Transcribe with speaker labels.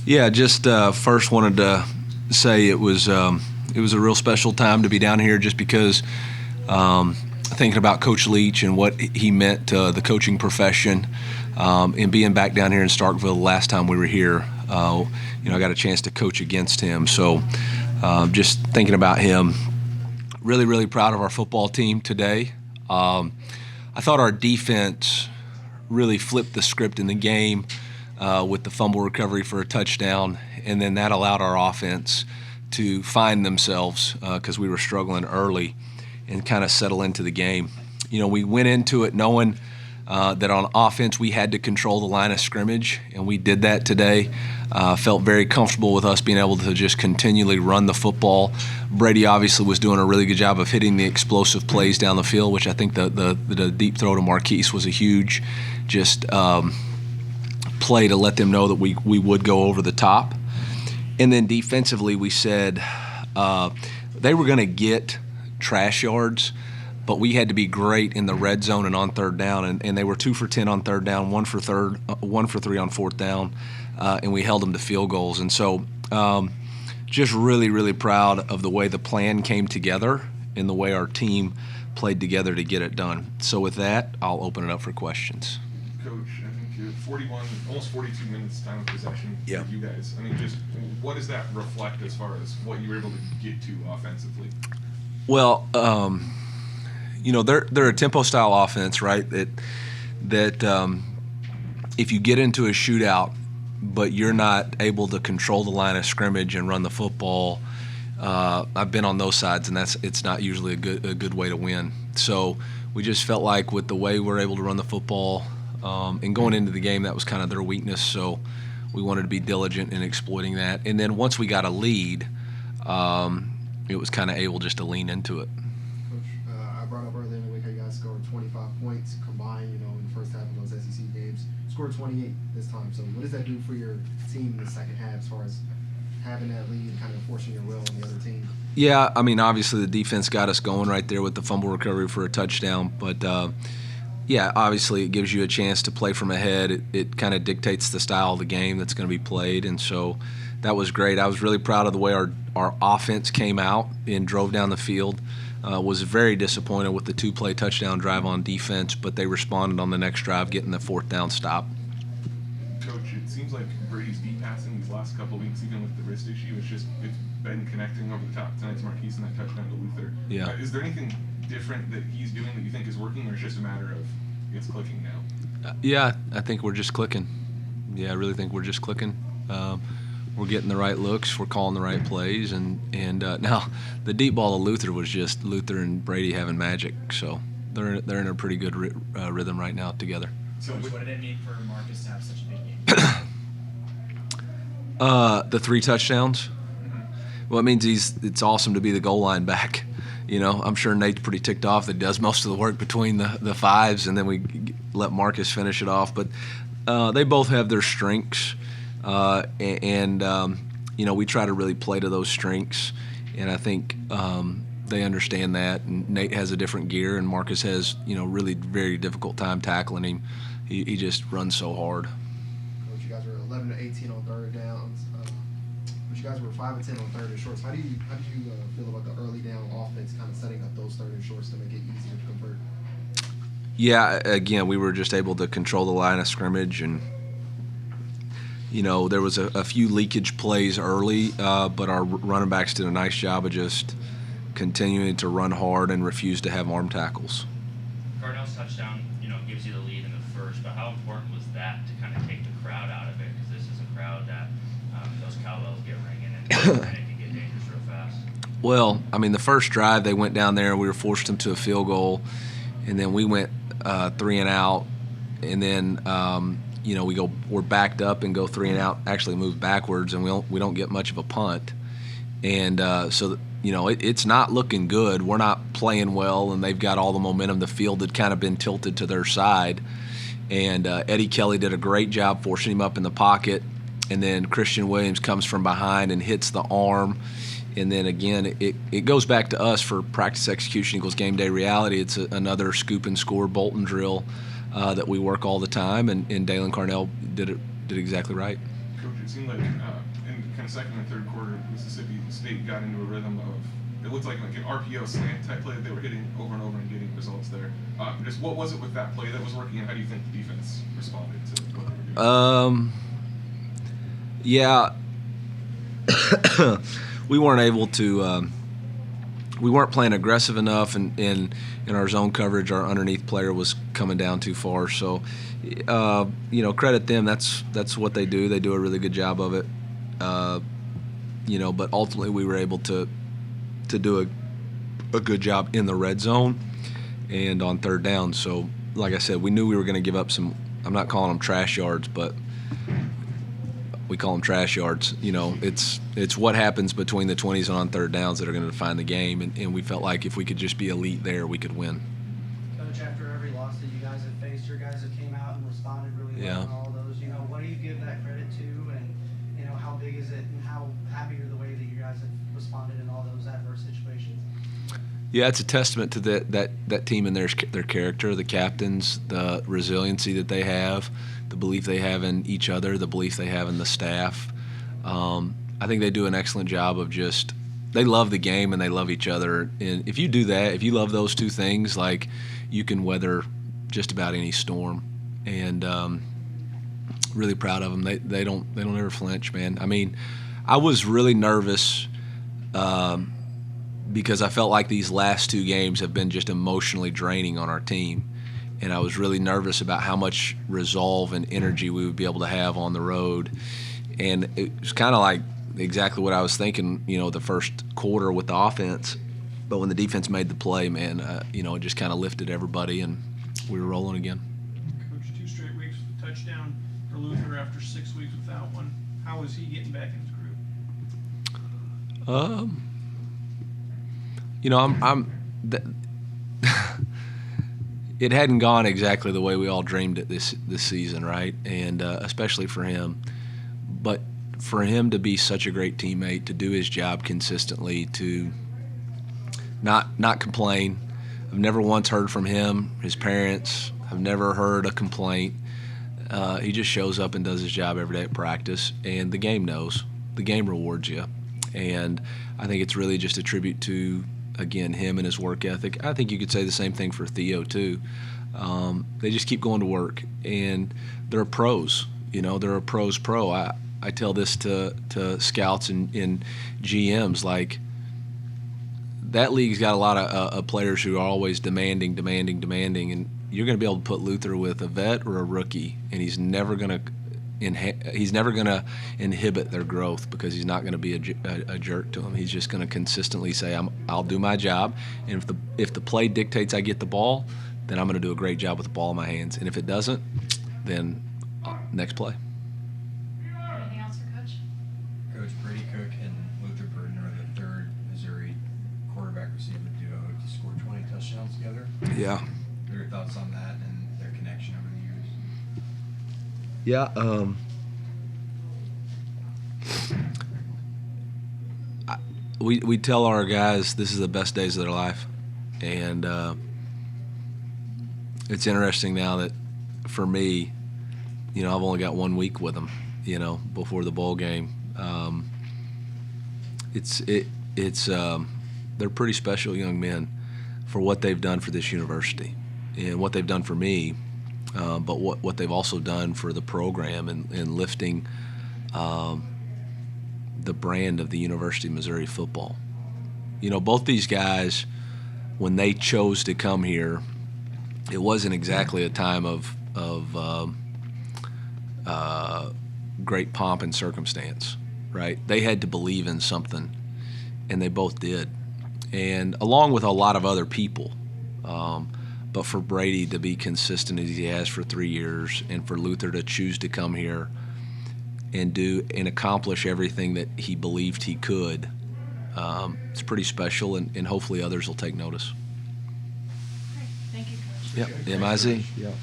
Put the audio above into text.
Speaker 1: Yeah, just first wanted to say it was a real special time to be down here, just because thinking about Coach Leach and what he meant to the coaching profession, and being back down here in Starkville the last time we were here. I got a chance to coach against him, so just thinking about him. Really, really proud of our football team today. I thought our defense really flipped the script in the game with the fumble recovery for a touchdown, and then that allowed our offense to find themselves because we were struggling early and kind of settle into the game. We went into it knowing that on offense we had to control the line of scrimmage, and we did that today. Felt very comfortable with us being able to just continually run the football. Brady obviously was doing a really good job of hitting the explosive plays down the field, which I think the deep throw to Marquise was a huge play to let them know that we would go over the top. And then defensively, we said they were going to get trash yards, but we had to be great in the red zone and on third down. And they were 2 for 10 on third down, 1 for 3 on fourth down, and we held them to field goals. And so just really, really proud of the way the plan came together and the way our team played together to get it done. So with that, I'll open it up for questions.
Speaker 2: Coach, I think you had 41, almost 42 minutes time of possession for you guys. I mean, just what does that reflect as far as what you were able to get to offensively?
Speaker 1: Well, they're a tempo style offense, right? That if you get into a shootout, but you're not able to control the line of scrimmage and run the football, I've been on those sides, and it's not usually a good way to win. So we just felt like with the way we're able to run the football, and going into the game, that was kind of their weakness. So we wanted to be diligent in exploiting that. And then once we got a lead, it was kind of able just to lean into it.
Speaker 3: Coach, I brought up earlier in the week how you guys scored 25 points combined, in the first half of those SEC games. Scored 28 this time. So what does that do for your team in the second half as far as having that lead and kind of forcing your will on the other team?
Speaker 1: Yeah, I mean, obviously the defense got us going right there with the fumble recovery for a touchdown. But, obviously it gives you a chance to play from ahead. It kind of dictates the style of the game that's going to be played. And so that was great. I was really proud of the way our offense came out and drove down the field. Was very disappointed with the 2-play touchdown drive on defense, but they responded on the next drive, getting the fourth down stop.
Speaker 2: Coach, it seems like Brady's deep passing these last couple of weeks, even with the wrist issue, it's been connecting over the top tonight's Marquise and that touchdown to Luther.
Speaker 1: Yeah.
Speaker 2: Is there anything different that he's doing that you think is working, or it's just a matter of it's clicking now?
Speaker 1: Yeah, I think we're just clicking. Yeah, I really think we're just clicking. We're getting the right looks. We're calling the right plays. And now the deep ball to Luther was just Luther and Brady having magic. So they're in a pretty good rhythm right now together.
Speaker 4: So what did it mean for Marcus to have such a big game?
Speaker 1: The 3 touchdowns.
Speaker 4: Mm-hmm.
Speaker 1: Well, it means it's awesome to be the goal line back. I'm sure Nate's pretty ticked off that he does most of the work between the fives, and then we let Marcus finish it off. But they both have their strengths. We try to really play to those strengths, and I think they understand that. And Nate has a different gear, and Marcus has, really very difficult time tackling him. He just runs so hard.
Speaker 3: Coach, you guys were 11 to 18 on third downs, but you guys were 5 and 10 on third and shorts. How did you feel about the early down offense, kind of setting up those third and shorts to make it easier to convert?
Speaker 1: Yeah, again, we were just able to control the line of scrimmage, and there was a few leakage plays early, but our running backs did a nice job of just continuing to run hard and refuse to have arm tackles.
Speaker 5: Cardinals touchdown, gives you the lead in the first, but how important was that to kind of take the crowd out of it? Because this is a crowd that those cowbells get ringing and it can get dangerous real fast.
Speaker 1: Well, I mean, the first drive they went down there and we were forced them to a field goal, and then we went 3 and out, and then we're backed up and go 3 and out, actually move backwards, and we don't get much of a punt. And it's not looking good. We're not playing well, and they've got all the momentum. The field had kind of been tilted to their side. And Eddie Kelly did a great job forcing him up in the pocket. And then Christian Williams comes from behind and hits the arm. And then, again, it goes back to us for practice execution equals game day reality. It's another scoop and score Bolton drill that we work all the time, and Dalen Carnell did exactly right.
Speaker 2: Coach, it seemed like in kind of second and third quarter, Mississippi State got into a rhythm of, it looked like an RPO slant type play that they were hitting over and over and getting results there. Just what was it with that play that was working, and how do you think the defense responded to what they were doing?
Speaker 1: Yeah, we weren't able to. We weren't playing aggressive enough, and in our zone coverage, our underneath player was coming down too far. So, credit them. That's what they do. They do a really good job of it. But ultimately, we were able to do a good job in the red zone and on third down. So, like I said, we knew we were going to give up some. I'm not calling them trash yards, but we call them trash yards. It's what happens between the 20s and on third downs that are going to define the game, and we felt like if we could just be elite there, we could win.
Speaker 6: Coach, after every loss that you guys have faced, your guys have came out and responded really well in all those. What do you give that credit to, and how big is it, and how happy are the way that you guys have responded in all those adverse situations?
Speaker 1: Yeah, it's a testament to that team and their character, the captains, the resiliency that they have, the belief they have in each other, the belief they have in the staff. I think they do an excellent job of they love the game and they love each other. And if you do that, if you love those two things, like, you can weather just about any storm. And really proud of them. They don't ever flinch, man. I mean, I was really nervous because I felt like these last two games have been just emotionally draining on our team. And I was really nervous about how much resolve and energy we would be able to have on the road. And it was kind of like exactly what I was thinking, the first quarter with the offense. But when the defense made the play, man, it just kind of lifted everybody, and we were rolling again.
Speaker 7: Coach, 2 straight weeks with a touchdown for Luther after 6 weeks without one. How is he getting back in his groove?
Speaker 1: It hadn't gone exactly the way we all dreamed it this season, right? And especially for him. But for him to be such a great teammate, to do his job consistently, to not complain. I've never once heard from him, his parents. I've never heard a complaint. He just shows up and does his job every day at practice, and the game knows. The game rewards you. And I think it's really just a tribute to, again, him and his work ethic. I think you could say the same thing for Theo, too. They just keep going to work, and they're pros. They're a pro's pro. I tell this to scouts and GMs, like, that league's got a lot of players who are always demanding, and you're going to be able to put Luther with a vet or a rookie, and he's never going to inhibit their growth, because he's not going to be a jerk to them. He's just going to consistently say, I'll do my job, and if the play dictates I get the ball, then I'm going to do a great job with the ball in my hands. And if it doesn't, then next play.
Speaker 8: Anything else for Coach?
Speaker 9: Coach, Brady Cook and Luther Burton are the third Missouri quarterback receiver duo to score 20 touchdowns together.
Speaker 1: Yeah.
Speaker 9: What are your thoughts on that and their connection over the years?
Speaker 1: Yeah. We tell our guys this is the best days of their life, and it's interesting now that for me, I've only got 1 week with them, before the bowl game. They're pretty special young men for what they've done for this university and what they've done for me, but what they've also done for the program and lifting the brand of the University of Missouri football. Both these guys, when they chose to come here, it wasn't exactly a time of great pomp and circumstance, right? They had to believe in something, and they both did, and along with a lot of other people. But for Brady to be consistent as he has for 3 years, and for Luther to choose to come here and do and accomplish everything that he believed he could, it's pretty special, and hopefully others will take notice.
Speaker 8: Great. Thank you, Coach.
Speaker 1: Yep, MIZ. Yeah.